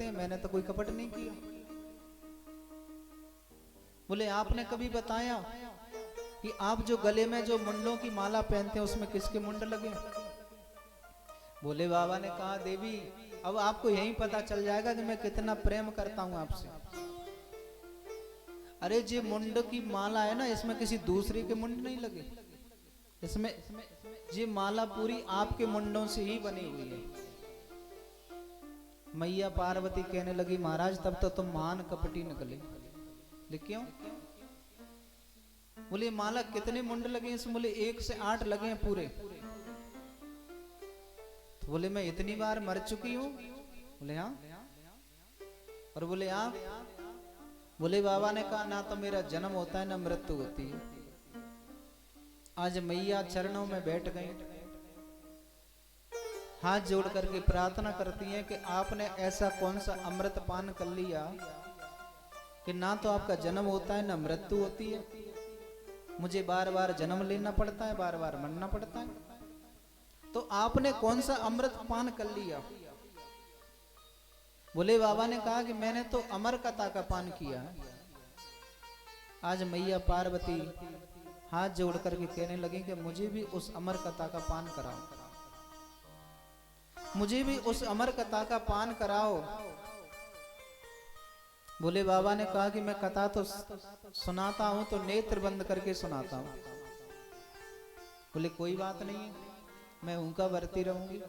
लगे, मैंने तो कोई कपट नहीं किया। बोले आपने कभी बताया कि आप जो गले में जो मुंडों की माला पहनते हैं उसमें किसके मुंड लगे? बोले बाबा ने कहा देवी अब आपको यही पता चल जाएगा कि मैं कितना प्रेम करता हूं आपसे। अरे जी मुंड की माला है ना, इसमें किसी दूसरे के मुंड नहीं लगे, इसमें ये माला पूरी आपके मुंडों से ही बनी हुई है। मैया पार्वती कहने लगी महाराज तब तो तुम महान कपटी निकले। लेकिन क्यों? बोले माला कितने मुंड लगे इसमें? बोले 1 से 8 लगे हैं पूरे। तो बोले मैं इतनी बार मर चुकी हूं? बोले हाँ। और बोले आप? बोले बाबा ने कहा ना तो मेरा जन्म होता है ना मृत्यु होती है। आज मैया चरणों में बैठ गई, हाथ जोड़ करके प्रार्थना करती हैं कि आपने ऐसा कौन सा अमृत पान कर लिया कि ना तो आपका जन्म होता है ना मृत्यु होती है, मुझे बार बार जन्म लेना पड़ता है, बार बार मरना पड़ता है। तो आपने कौन सा अमृत पान कर लिया? बोले बाबा ने कहा कि मैंने तो अमर कथा का पान किया है। आज मैया पार्वती हाथ जोड़ करके कहने लगी कि मुझे भी उस अमर कथा का पान कराओ, मुझे भी उस अमर कथा का पान कराओ। बोले बाबा ने कहा कि मैं कथा तो सुनाता हूं तो नेत्र बंद करके सुनाता हूं। बोले कोई बात नहीं है, मैं उनका बरती रहूंगी।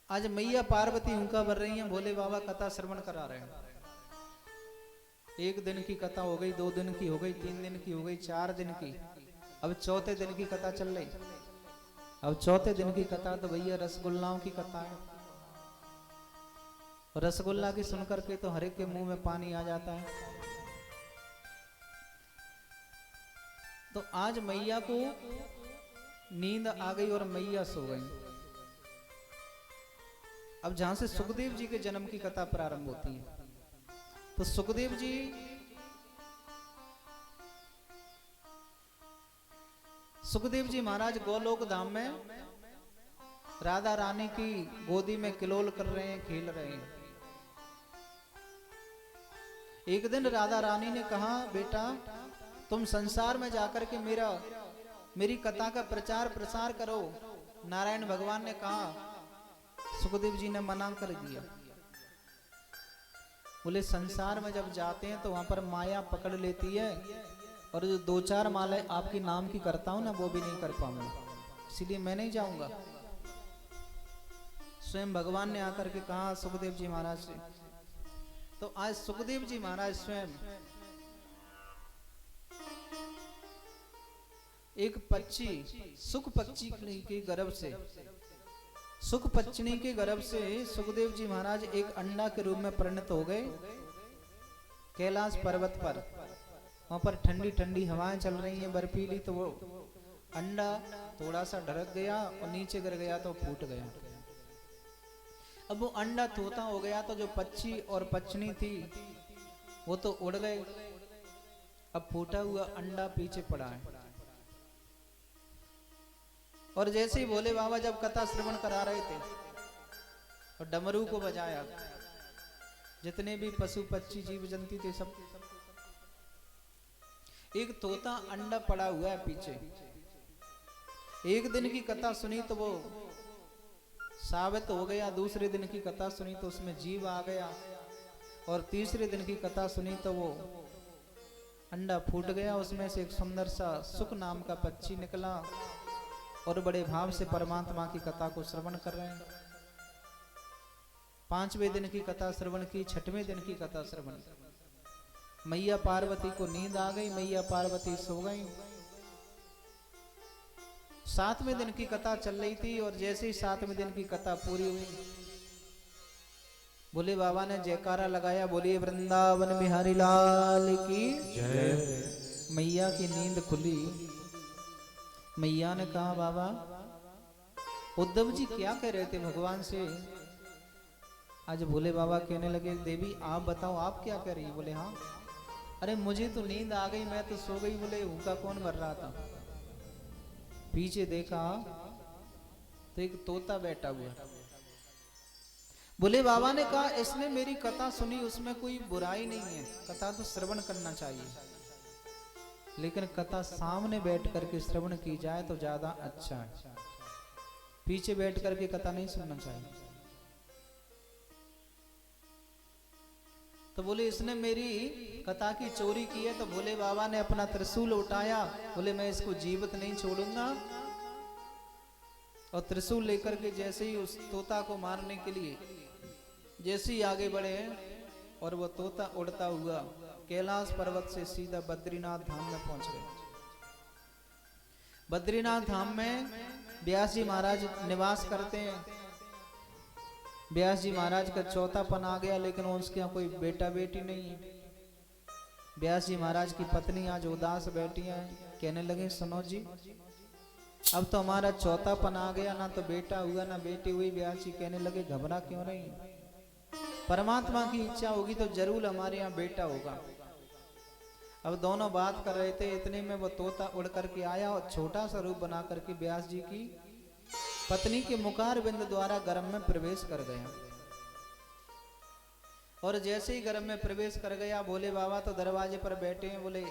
आज मैया पार्वती उनका बर रही हैं, भोले बाबा कथा श्रवण करा रहे हैं। 1 दिन की कथा हो गई, 2 दिन की हो गई, 3 दिन की हो गई, 4 दिन की, अब 4थे दिन की कथा चल रही। अब 4थे दिन की कथा तो भैया रसगुल्लाओं की कथा है। रसगुल्ला की सुनकर के तो हर एक के मुंह में पानी आ जाता है। तो आज मैया को नींद आ गई और मैया सो गई। अब जहां से सुखदेव जी के जन्म की कथा प्रारंभ होती है, तो सुखदेव जी महाराज गोलोक धाम में राधा रानी की गोदी में किलोल कर रहे हैं, खेल रहे हैं। एक दिन राधा रानी ने कहा बेटा तुम संसार में जाकर के मेरी कथा का प्रचार प्रसार करो। नारायण भगवान ने कहा, सुखदेव जी ने मना कर दिया। बोले संसार में जब जाते हैं तो वहां पर माया पकड़ लेती है और जो 2-4 मालाएं आपकी नाम की करता हूं ना वो भी नहीं कर पाऊंगा, इसीलिए मैं नहीं जाऊंगा। स्वयं भगवान ने आकर के कहा सुखदेव जी महाराज से। तो आज सुखदेव जी महाराज स्वयं एक पक्षी सुख पक्षी के गर्भ से, सुख पक्षिणी के गर्भ से सुखदेव जी महाराज एक अंडा के रूप में परिणत हो गए। कैलाश पर्वत पर, वहां पर ठंडी ठंडी हवाएं चल रही हैं बर्फीली, तो वो अंडा थोड़ा सा ढरक गया और नीचे गिर गया तो फूट गया। अब वो अंडा तोता हो गया तो जो पक्षी और पक्षिणी थी वो तो उड़ गए। अब फूटा हुआ अंडा पीछे पड़ा है। और जैसे ही भोले बाबा जब कथा श्रवण करा रहे थे और डमरू को बजाया, जितने भी पशु पक्षी जीव जंतु थे सब, एक तोता अंडा पड़ा हुआ है पीछे। एक दिन की कथा सुनी तो वो साबित हो गया, दूसरे दिन की कथा सुनी तो उसमें जीव आ गया, और तीसरे दिन की कथा सुनी तो वो अंडा फूट गया, उसमें से एक सुंदर सा सुख नाम का पक्षी निकला और बड़े भाव से परमात्मा की कथा को श्रवण कर रहे हैं। 5वें दिन की कथा श्रवण की, 6वें दिन की कथा श्रवण। मैया पार्वती को नींद आ गई, मैया पार्वती सो गई। 7वें दिन की कथा चल रही थी और जैसे ही 7वें दिन की कथा पूरी हुई, भोले बाबा ने जयकारा लगाया, बोलिए वृंदावन बिहारी लाल की जय। मैया की नींद खुली। मैया ने कहा बाबा, उद्धव जी क्या कह रहे थे भगवान से? आज भोले बाबा कहने लगे देवी आप बताओ आप क्या कह रही है? बोले हाँ। अरे मुझे तो नींद आ गई, मैं तो सो गई। बोले उनका कौन भर रहा था? पीछे देखा तो एक तोता बैठा हुआ। बोले बाबा ने कहा इसने मेरी कथा सुनी, उसमें कोई बुराई नहीं है, कथा तो श्रवण करना चाहिए, लेकिन कथा सामने बैठ करके श्रवण की जाए तो ज्यादा अच्छा है, पीछे बैठ करके कथा नहीं सुनना चाहिए। तो बोले इसने मेरी कथा की चोरी की है। तो भोले बाबा ने अपना त्रिशूल उठाया, बोले मैं इसको जीवित नहीं छोड़ूंगा। और त्रिशूल लेकर के जैसे ही उस तोता को मारने के लिए जैसे ही आगे बढ़े और वो तोता उड़ता हुआ कैलाश पर्वत से सीधा बद्रीनाथ धाम में पहुंच गए। बद्रीनाथ धाम में व्यास जी महाराज निवास करते हैं। व्यास जी महाराज का चौथापन आ गया, लेकिन उसके यहाँ कोई बेटा बेटी नहीं है। व्यास जी महाराज की पत्नी आज उदास बैठी है, कहने लगे सुनो जी, अब तो हमारा चौथापन आ गया, ना तो बेटा हुआ ना बेटी हुई। व्यास जी कहने लगे घबरा क्यों रही, परमात्मा की इच्छा होगी तो जरूर हमारे यहाँ बेटा होगा। अब दोनों बात कर रहे थे, इतने में वो तोता उड़ करके आया और छोटा सा रूप बना करके व्यास जी की पत्नी के मुखार बिंद द्वारा गर्भ में प्रवेश कर गया। और जैसे ही गर्भ में प्रवेश कर गया, भोले बाबा तो दरवाजे पर बैठे हैं। बोले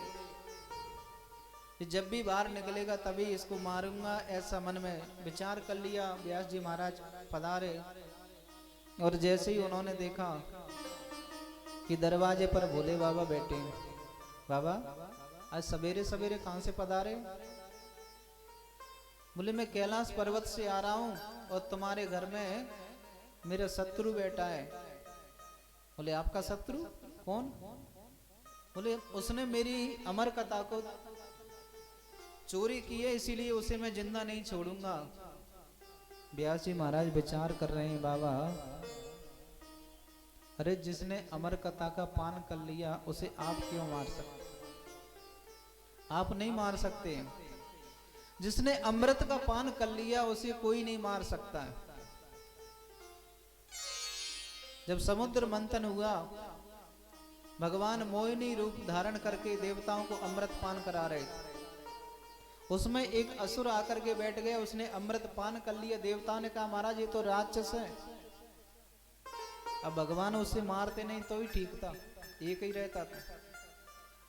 जब भी बाहर निकलेगा तभी इसको मारूंगा, ऐसा मन में विचार कर लिया। व्यास जी महाराज पधारे और जैसे ही उन्होंने देखा कि दरवाजे पर भोले बाबा बैठे हैं, बाबा आज सवेरे सवेरे कहां से पधारे? बोले मैं कैलाश पर्वत से आ रहा हूं और तुम्हारे घर में मेरा शत्रु बैठा है। बोले आपका शत्रु कौन? बोले उसने मेरी अमर कथा को चोरी की है, इसीलिए उसे मैं जिंदा नहीं छोड़ूंगा। व्यास जी महाराज विचार कर रहे हैं, बाबा अरे जिसने अमर कथा का पान कर लिया उसे आप क्यों मार सकते? आप नहीं मार सकते। जिसने अमृत का पान कर लिया उसे कोई नहीं मार सकता है। जब समुद्र मंथन हुआ, भगवान मोहिनी रूप धारण करके देवताओं को अमृत पान करा रहे थे। उसमें एक असुर आकर के बैठ गया, उसने अमृत पान कर लिया। देवताओं ने कहा महाराज ये तो राक्षस है। अब भगवान उसे मारते नहीं तो ही ठीक था, एक ही रहता था।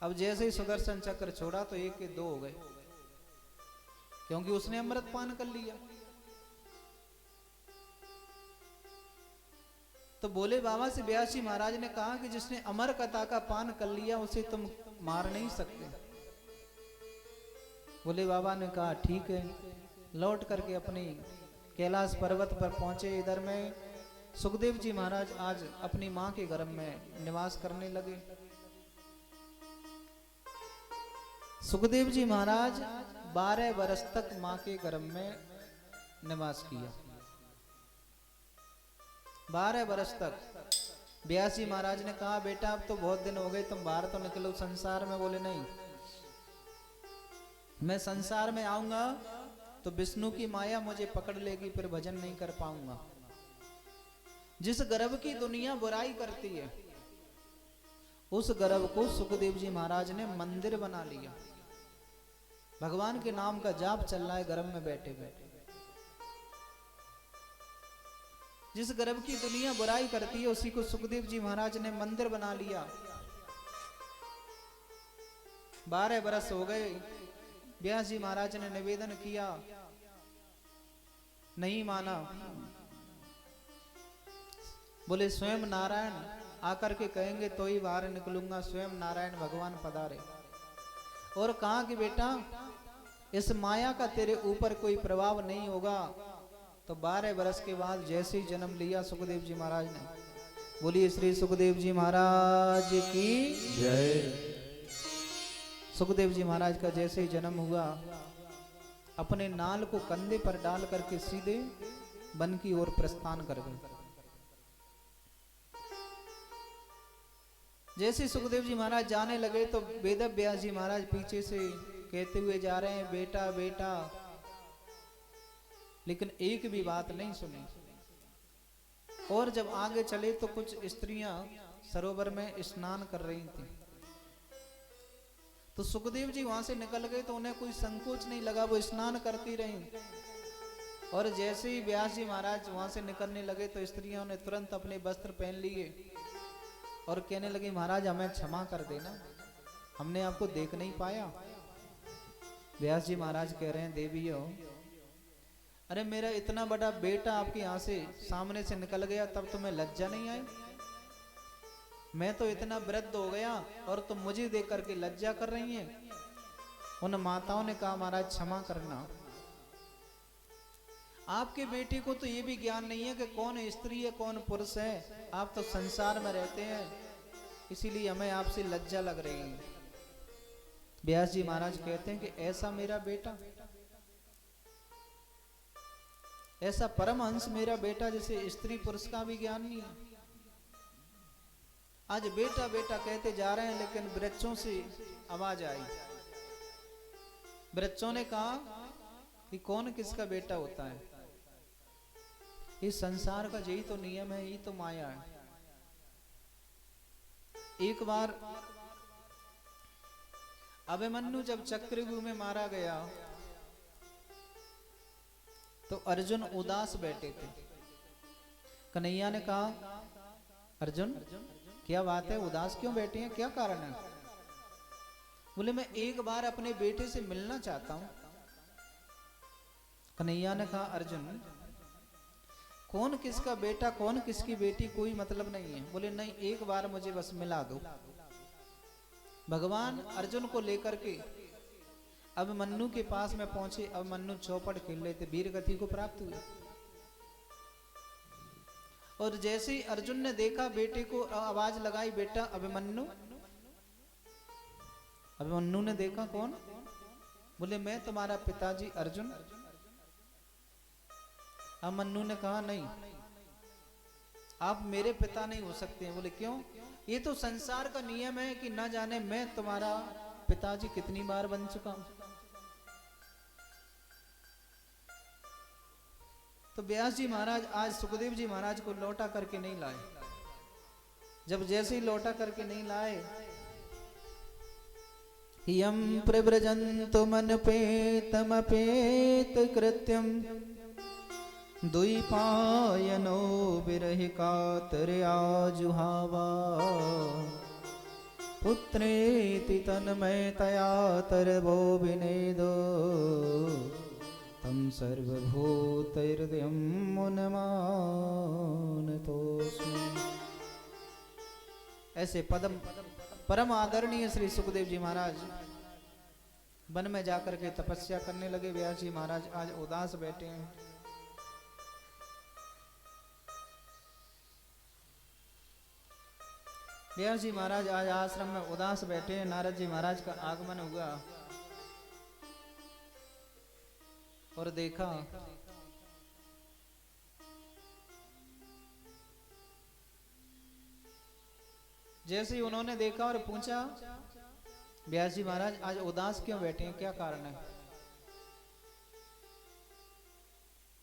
अब जैसे ही सुदर्शन चक्र छोड़ा तो एक के दो हो गए, क्योंकि उसने अमृत पान कर लिया। तो बोले बाबा से व्यास जी महाराज ने कहा कि जिसने अमर कथा का पान कर लिया उसे तुम मार नहीं सकते। बोले बाबा ने कहा ठीक है। लौट करके अपनी कैलाश पर्वत पर पहुंचे। इधर में सुखदेव जी महाराज आज अपनी मां के गर्भ में निवास करने लगे। सुखदेव जी महाराज 12 वर्ष तक मां के गर्भ में निवास किया। 12 वर्ष तक। व्यास जी महाराज ने कहा बेटा अब तो बहुत दिन हो गए, तुम बाहर तो निकलो संसार में। बोले नहीं, मैं संसार में आऊंगा तो विष्णु की माया मुझे पकड़ लेगी, फिर भजन नहीं कर पाऊंगा। जिस गर्भ की दुनिया बुराई करती है उस गर्भ को सुखदेव जी महाराज ने मंदिर बना लिया। भगवान के नाम का जाप चल रहा है गर्भ में बैठे बैठे। जिस गर्भ की दुनिया बुराई करती है उसी को सुखदेव जी महाराज ने मंदिर बना लिया। 12 वर्ष हो गए। व्यास जी महाराज ने निवेदन किया, नहीं माना। बोले स्वयं नारायण आकर के कहेंगे तो ही बाहर निकलूंगा। स्वयं नारायण भगवान पधारे और कहा कि बेटा इस माया का तेरे ऊपर कोई प्रभाव नहीं होगा। तो 12 वर्ष के बाद जैसे ही जन्म लिया सुखदेव जी महाराज ने। बोलिए श्री सुखदेव जी महाराज की जय। सुखदेव जी महाराज का जैसे ही जन्म हुआ, अपने नाल को कंधे पर डाल करके सीधे वन की ओर प्रस्थान कर गए। जैसे सुखदेव जी महाराज जाने लगे तो वेद व्यास जी महाराज पीछे से कहते हुए जा रहे हैं बेटा बेटा, लेकिन एक भी बात नहीं सुनी। और जब आगे चले तो कुछ स्त्रियां सरोवर में स्नान कर रही थी। तो सुखदेव जी वहां से निकल गए तो उन्हें कोई संकोच नहीं लगा, वो स्नान करती रही। और जैसे ही व्यास जी महाराज वहां से निकलने लगे तो स्त्रियों ने तुरंत अपने वस्त्र पहन लिए और कहने लगी महाराज हमें क्षमा कर देना, हमने आपको देख नहीं पाया। व्यास जी महाराज कह रहे हैं देवियों, अरे मेरा इतना बड़ा बेटा आपके यहाँ से सामने से निकल गया तब तुम्हें लज्जा नहीं आई? मैं तो इतना वृद्ध हो गया और तुम मुझे देख करके लज्जा कर रही हैं। उन माताओं ने कहा महाराज क्षमा करना, आपके बेटे को तो ये भी ज्ञान नहीं है कि कौन स्त्री है कौन पुरुष है, आप तो संसार में रहते हैं, इसीलिए हमें आपसे लज्जा लग रही है। व्यास जी महाराज कहते हैं कि ऐसा मेरा बेटा, ऐसा परमहंस मेरा बेटा जिसे स्त्री पुरुष का भी ज्ञान नहीं है। आज बेटा बेटा कहते जा रहे हैं, लेकिन वृक्षों से आवाज आई, वृक्षों ने कहा कि कौन किसका बेटा होता है, इस संसार का यही तो नियम है, यही तो माया है। एक बार अभिमन्यु जब चक्रव्यूह में मारा गया तो अर्जुन उदास बैठे थे। कन्हैया ने कहा अर्जुन क्या बात है, उदास क्यों बैठे हैं, क्या कारण है? बोले मैं एक बार अपने बेटे से मिलना चाहता हूं। कन्हैया ने कहा अर्जुन कौन किसका बेटा कौन किसकी बेटी कोई मतलब नहीं है। बोले नहीं, एक बार मुझे बस मिला दो। भगवान अर्जुन को लेकर के अभिमन्यु के पास में पहुंचे। अभिमन्यु चौपड़ खेल रहे थे, वीर गति को प्राप्त हुए। और जैसे ही अर्जुन ने देखा बेटे को, आवाज लगाई बेटा अभिमन्यु। अभिमन्यु ने देखा कौन? बोले मैं तुम्हारा पिताजी अर्जुन। अभिमन्यु ने कहा नहीं, आप मेरे पिता नहीं हो सकते हैं। बोले क्यों? ये तो संसार का नियम है कि ना जाने मैं तुम्हारा पिताजी कितनी बार बन चुका हूं। तो व्यास जी महाराज आज सुखदेव जी महाराज को लौटा करके नहीं लाए। जब जैसे ही लौटा करके नहीं लाए, यम प्रव्रजन्तु मनुपेतमपेत कृत्यम द्वैपायनो विरहि कातरया जुहावा पुत्रेति तन्मयतया तरवो विनेदो तम सर्वभूतहृदयं मुनमानतोऽस्मि। ऐसे पदम परम आदरणीय श्री सुखदेव जी महाराज वन में जाकर के तपस्या करने लगे। व्यास जी महाराज आज उदास बैठे हैं। व्यास जी महाराज आज आश्रम में उदास बैठे हैं। नारद जी महाराज का आगमन हुआ और देखा जैसे ही उन्होंने देखा और पूछा व्यास जी महाराज आज उदास क्यों बैठे हैं, क्या कारण है?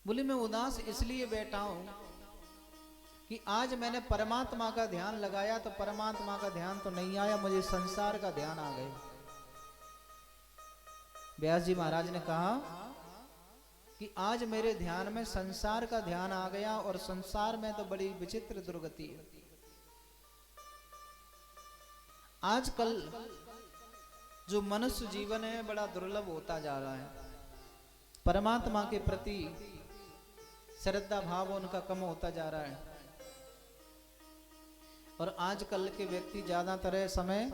बोले मैं उदास इसलिए बैठा हूं कि आज मैंने परमात्मा का ध्यान लगाया तो परमात्मा का ध्यान तो नहीं आया, मुझे संसार का ध्यान आ गया। व्यास जी महाराज ने कहा कि आज मेरे ध्यान में संसार का ध्यान आ गया और संसार में तो बड़ी विचित्र दुर्गति है। आजकल जो मनुष्य जीवन है बड़ा दुर्लभ होता जा रहा है। परमात्मा के प्रति श्रद्धा भाव उनका कम होता जा रहा है। और आजकल के व्यक्ति ज्यादातर समय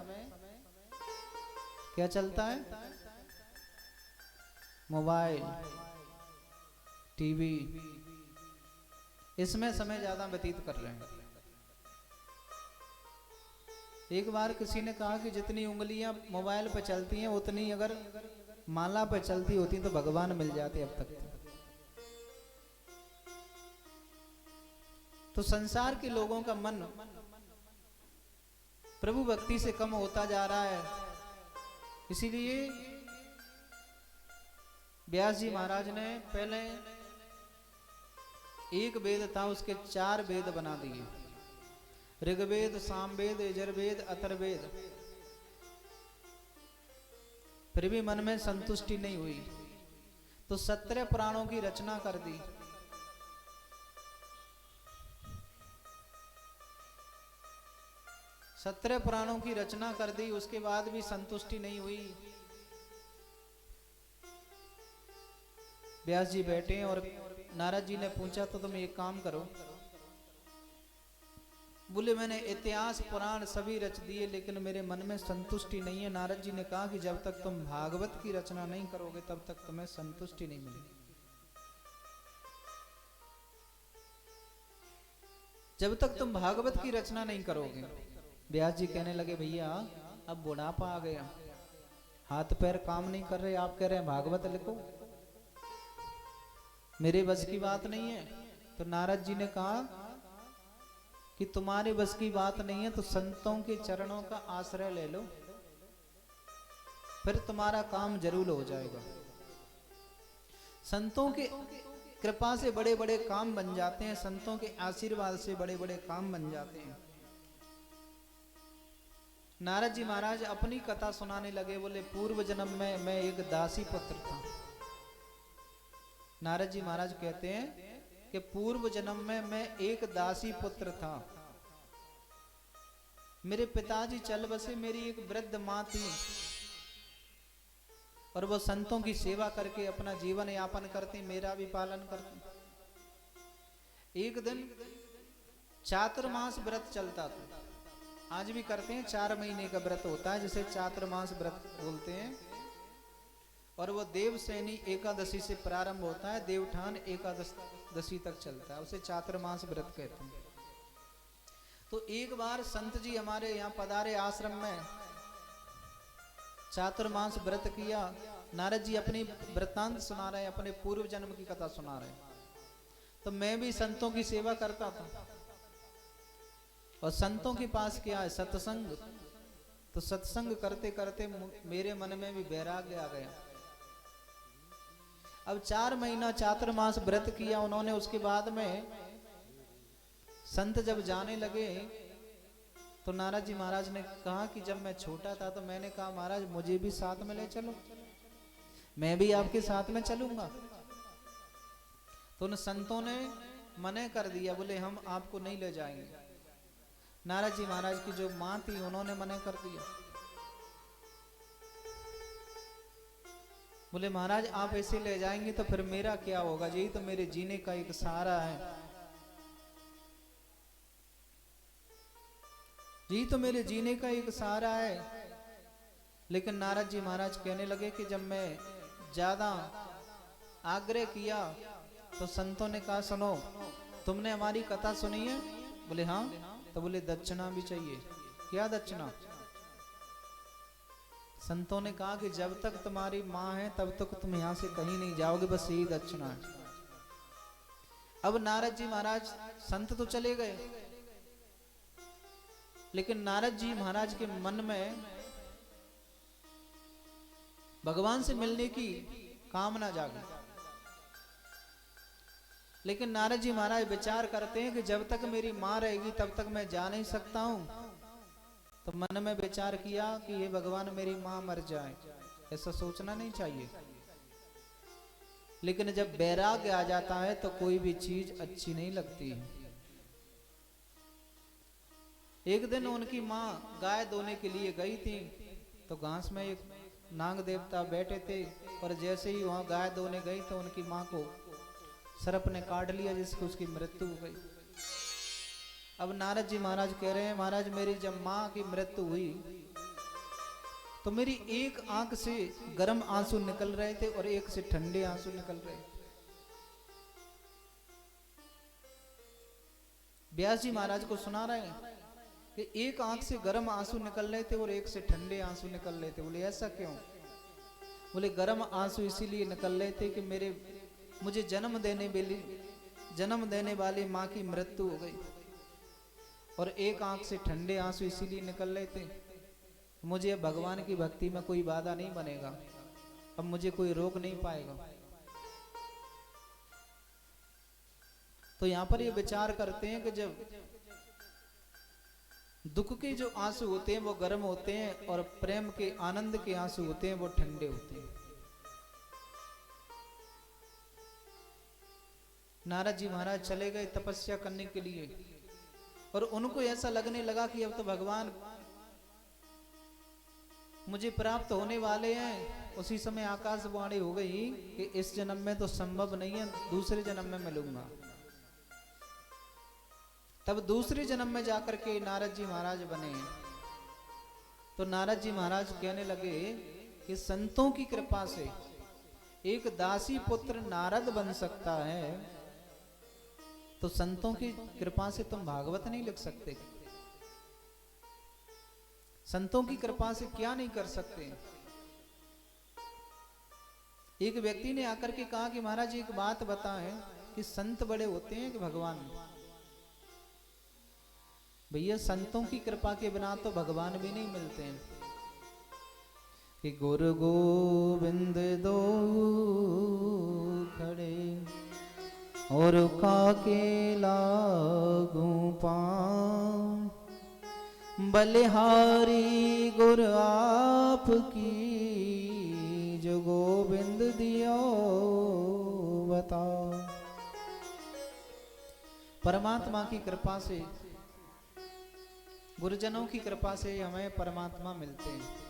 क्या चलता है? मोबाइल, टीवी, इसमें समय ज्यादा व्यतीत कर रहे हैं। एक बार किसी ने कहा कि जितनी उंगलियां मोबाइल पे चलती हैं उतनी अगर माला पे चलती होती तो भगवान मिल जाते अब तक। तो संसार के लोगों का मन प्रभु भक्ति से कम होता जा रहा है। इसीलिए व्यास जी महाराज ने पहले एक वेद था, उसके 4 वेद बना दिए। ऋग्वेद, सामवेद, यजुर्वेद, अथर्ववेद। फिर भी मन में संतुष्टि नहीं हुई तो 17 पुराणों की रचना कर दी। सत्रह पुराणों की रचना कर दी, उसके बाद भी संतुष्टि नहीं हुई। व्यास जी बैठे और नारद जी ने पूछा तो तुम एक काम करो। बोले मैंने इतिहास पुराण सभी रच दिए लेकिन मेरे मन में संतुष्टि नहीं है। नारद जी ने कहा कि जब तक तुम भागवत की रचना नहीं करोगे तब तक तुम्हें संतुष्टि नहीं मिलेगी। जब तक तुम भागवत की रचना नहीं करोगे। व्यास जी कहने लगे भैया अब बुढ़ापा आ गया, हाथ पैर काम नहीं कर रहे, आप कह रहे हैं भागवत लिखो, मेरे बस की बात नहीं है। तो नारद जी ने कहा कि तुम्हारे बस की बात नहीं है तो संतों के चरणों का आश्रय ले लो, फिर तुम्हारा काम जरूर हो जाएगा। संतों के कृपा से बड़े बड़े काम बन जाते हैं, संतों के आशीर्वाद से बड़े बड़े काम बन जाते हैं। नारद जी महाराज अपनी कथा सुनाने लगे। बोले पूर्व जन्म में मैं एक दासी पुत्र था। नारद जी महाराज कहते हैं कि पूर्व जन्म में मैं एक दासी पुत्र था। मेरे पिताजी चल बसे, मेरी एक वृद्ध मां थी और वो संतों की सेवा करके अपना जीवन यापन करती, मेरा भी पालन करती। एक दिन चातुर्मास व्रत चलता था, आज भी करते हैं, 4 महीने का व्रत होता है जिसे चातुर्मास व्रत बोलते हैं। और वो देवसैनी एकादशी से प्रारंभ होता है, देवठान एकादशी तक चलता है, उसे चातुर्मास व्रत कहते हैं। तो एक बार संत जी हमारे यहाँ पधारे आश्रम में, चातुर्मास व्रत किया। नारद जी अपनी वृत्तांत सुना रहे हैं, अपने पूर्व जन्म की कथा सुना रहे हैं। तो मैं भी संतों की सेवा करता था और संतों के पास क्या है सत्संग, तो सत्संग करते करते मेरे मन में भी वैराग्य आ गया। अब 4 महीना चातुर्मास व्रत किया उन्होंने, उसके बाद में संत जब जाने लगे तो नारद जी महाराज ने कहा कि जब मैं छोटा था तो मैंने कहा महाराज मुझे भी साथ में ले चलो, मैं भी आपके साथ में चलूंगा। तो उन संतों ने मना कर दिया, बोले हम आपको नहीं ले जाएंगे। नारद जी महाराज की जो मां थी उन्होंने मना कर दिया। बोले महाराज आप ऐसे ले जाएंगे तो फिर मेरा क्या होगा, यही तो मेरे जीने का एक सहारा है, यही तो मेरे जीने का एक सहारा है। लेकिन नारद जी महाराज कहने लगे कि जब मैं ज्यादा आग्रह किया तो संतों ने कहा सुनो तुमने हमारी कथा सुनी है? बोले हाँ। तो बोले दक्षिणा भी चाहिए। क्या दक्षिणा? संतों ने कहा कि जब तक तुम्हारी मां है तब तक तुम यहां से कहीं नहीं जाओगे, बस यही दक्षिणा है। अब नारद जी महाराज संत तो चले गए, लेकिन नारद जी महाराज के मन में भगवान से मिलने की कामना जागी। लेकिन नारद जी महाराज विचार करते हैं कि जब तक मेरी मां रहेगी तब तक मैं जा नहीं सकता हूं। तो मन में विचार किया कि ये भगवान मेरी मां मर जाए, ऐसा सोचना नहीं चाहिए। लेकिन जब वैराग्य आ जाता है तो कोई भी चीज अच्छी नहीं लगती है। एक दिन उनकी मां गाय दोने के लिए गई थी, तो घास में एक नाग देवता बैठे थे और जैसे ही वहां गाय दोने गई तो उनकी मां को सर्प ने काट लिया, जिससे उसकी मृत्यु हो गई। अब नारद जी महाराज कह रहे हैं महाराज मेरी जब मां की मृत्यु हुई तो मेरी एक आंख से गर्म आंसू निकल रहे थे और एक से ठंडे आंसू निकल रहे। व्यास जी महाराज को सुना रहे हैं कि एक आंख से गर्म आंसू निकल रहे थे और एक से ठंडे आंसू निकल रहे थे। बोले ऐसा क्यों? बोले गर्म आंसू इसीलिए निकल रहे थे कि मुझे जन्म देने वाली मां की मृत्यु हो गई, और एक आंख से ठंडे आंसू इसीलिए निकल रहे थे मुझे अब भगवान की भक्ति में कोई बाधा नहीं बनेगा, अब मुझे कोई रोक नहीं पाएगा। तो यहां पर ये विचार करते हैं कि जब दुख के जो आंसू होते हैं वो गर्म होते हैं और प्रेम के आनंद के आंसू होते हैं वो ठंडे होते हैं। नारद जी महाराज चले गए तपस्या करने के लिए, और उनको ऐसा लगने लगा कि अब तो भगवान मुझे प्राप्त होने वाले हैं। उसी समय आकाशवाणी हो गई कि इस जन्म में तो संभव नहीं है, दूसरे जन्म में मिलूंगा। तब दूसरे जन्म में जाकर के नारद जी महाराज बने। तो नारद जी महाराज कहने लगे कि संतों की कृपा से एक दासी पुत्र नारद बन सकता है, तो संतों की कृपा से तुम भागवत नहीं लिख सकते? संतों की कृपा से क्या नहीं कर सकते? एक व्यक्ति ने आकर के कहा कि महाराज एक बात बताएं कि संत बड़े होते हैं कि भगवान? भैया संतों की कृपा के बिना तो भगवान भी नहीं मिलते हैं। कि गुरु गोविंद दो खड़े और काके लागू पांव, बलिहारी गुर आपकी जो गोविंद दियो बताओ। परमात्मा की कृपा से, गुरुजनों की कृपा से हमें परमात्मा मिलते हैं।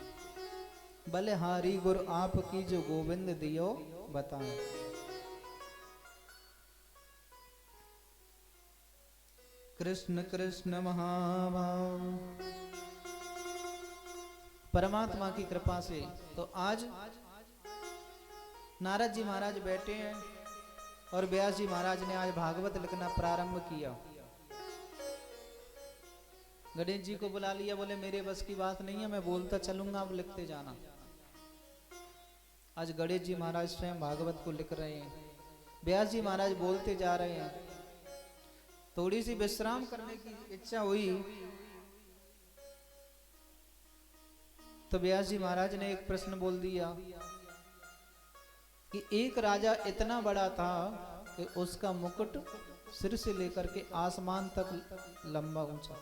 बलिहारी गुरु आपकी जो गोविंद दियो बताओ। कृष्ण कृष्ण महाभाव, परमात्मा की कृपा से। तो आज नारद जी महाराज बैठे हैं और व्यास जी महाराज ने आज भागवत लिखना प्रारंभ किया। गणेश जी को बुला लिया, बोले मेरे बस की बात नहीं है, मैं बोलता चलूंगा, आप लिखते जाना। आज गणेश जी महाराज स्वयं भागवत को लिख रहे हैं, व्यास जी महाराज बोलते जा रहे हैं। थोड़ी सी विश्राम करने की इच्छा हुई तो व्यास जी महाराज ने एक प्रश्न बोल दिया कि एक राजा इतना बड़ा था कि उसका मुकुट सिर से लेकर के आसमान तक लंबा ऊंचा,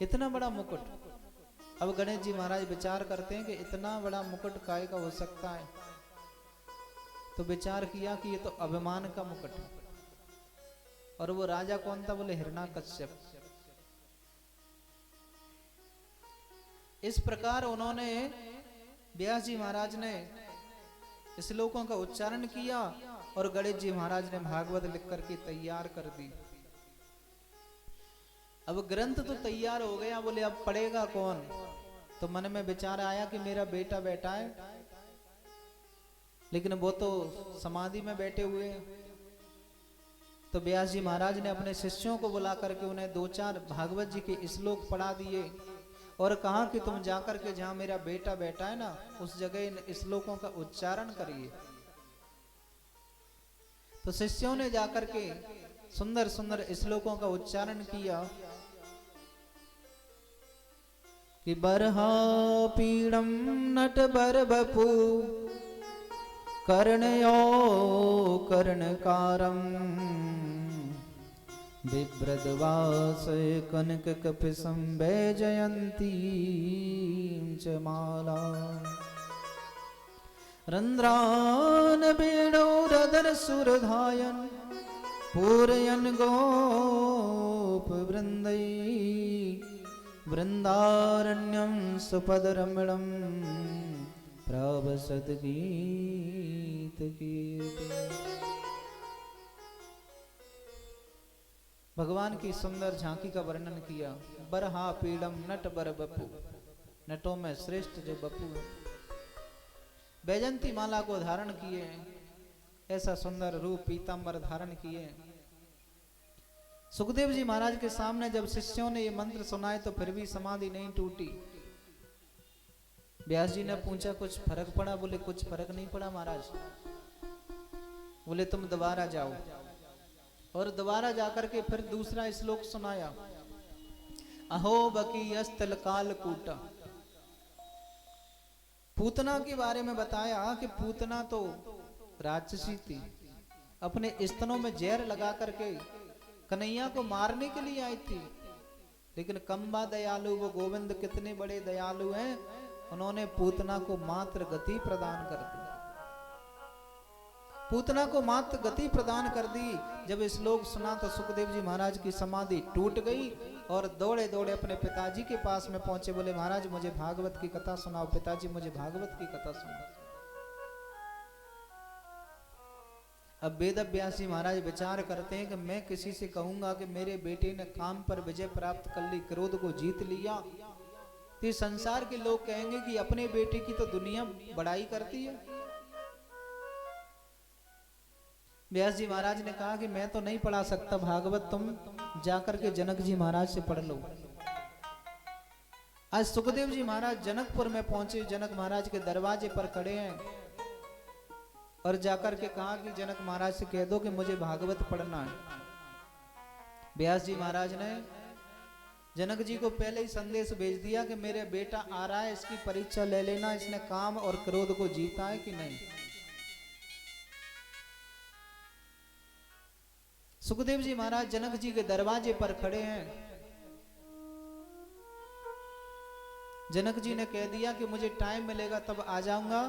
इतना बड़ा मुकुट। अब गणेश जी महाराज विचार करते हैं कि इतना बड़ा मुकुट काय का हो सकता है। तो विचार किया कि ये तो अभिमान का मुकुट है। और वो राजा कौन था? बोले हिरण्यकश्यप। इस प्रकार उन्होंने, व्यास जी महाराज ने श्लोकों का उच्चारण किया और गणेश जी महाराज ने भागवत लिख करके तैयार कर दी। अब ग्रंथ तो तैयार हो गया, बोले अब पढ़ेगा कौन? तो मन में विचार आया कि मेरा बेटा बैठा है, लेकिन वो तो समाधि में बैठे हुए हैं। तो व्यास जी महाराज ने अपने शिष्यों को बुला करके उन्हें 2-4 भागवत जी के श्लोक पढ़ा दिए और कहा कि तुम जाकर के जहां मेरा बेटा बैठा है ना, उस जगह इन श्लोकों का उच्चारण करिए। तो शिष्यों ने जाकर के सुंदर सुंदर श्लोकों का उच्चारण किया कि बरहा पीड़म नट बर बपू कर्णयो कर्णकारम बिभ्रदवास कनक कपिसं वैजयन्ती च माला रंध्रान वेणुरधर सुरधायन पूरयन गोप वृंदै वृंदारण्यम सुपदरमणम प्रवसत गीत कीर्ति। भगवान की सुंदर झांकी का वर्णन किया। बरहा पीड़म नट बर बपू, नटों में श्रेष्ठ जो बपू है, बैजंती माला को धारण किए, ऐसा सुंदर रूप पीतांबर धारण किए। सुखदेव जी महाराज के सामने जब शिष्यों ने ये मंत्र सुनाए तो फिर भी समाधि नहीं टूटी। व्यास जी ने पूछा कुछ फर्क पड़ा? बोले कुछ फर्क नहीं पड़ा महाराज। बोले तुम दोबारा जाओ। और दोबारा जाकर के फिर दूसरा श्लोक सुनाया। अहो बकी अस्तल काल कूटा। पूतना के बारे में बताया कि पूतना तो राक्षसी थी, अपने स्तनों में जहर लगा करके कन्हैया को मारने के लिए आई थी। लेकिन कंबा दयालु, वो गोविंद कितने बड़े दयालु हैं, उन्होंने पूतना को मात्र गति प्रदान कर दी। पूतना को मात गति प्रदान कर दी। जब श्लोक सुना तो सुखदेव जी महाराज की समाधि टूट गई और दौड़े दौड़े अपने पिताजी के पास में पहुंचे, बोले महाराज मुझे भागवत की कथा सुनाओ, पिताजी मुझे भागवत की कथा सुनाओ। अब वेद व्यासी महाराज विचार करते हैं कि मैं किसी से कहूंगा कि मेरे बेटे ने काम पर विजय प्राप्त कर ली, क्रोध को जीत लिया, तो संसार के लोग कहेंगे कि अपने बेटे की तो दुनिया बड़ाई करती है। व्यास जी महाराज ने कहा कि मैं तो नहीं पढ़ा सकता भागवत, तुम जाकर के जनक जी महाराज से पढ़ लो। आज सुखदेव जी महाराज जनकपुर में पहुंचे, जनक महाराज के दरवाजे पर खड़े हैं और जाकर के कहा कि जनक महाराज से कह दो कि मुझे भागवत पढ़ना है। व्यास जी महाराज ने जनक जी को पहले ही संदेश भेज दिया कि मेरे बेटा आ रहा है, इसकी परीक्षा ले लेना, इसने काम और क्रोध को जीता है कि नहीं। सुखदेव जी महाराज जनक जी के दरवाजे पर खड़े हैं। जनक जी ने कह दिया कि मुझे टाइम मिलेगा तब आ जाऊंगा,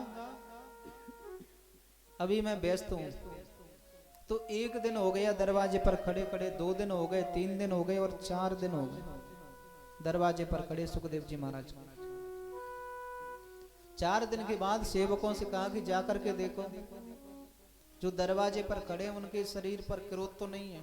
अभी मैं व्यस्त हूं। तो एक दिन हो गया दरवाजे पर खड़े खड़े, 2 दिन हो गए, 3 दिन हो गए और 4 दिन हो गए दरवाजे पर खड़े सुखदेव जी महाराज। 4 दिन के बाद सेवकों से कहा कि जाकर के देखो जो दरवाजे पर खड़े हैं उनके शरीर पर क्रोध तो नहीं है।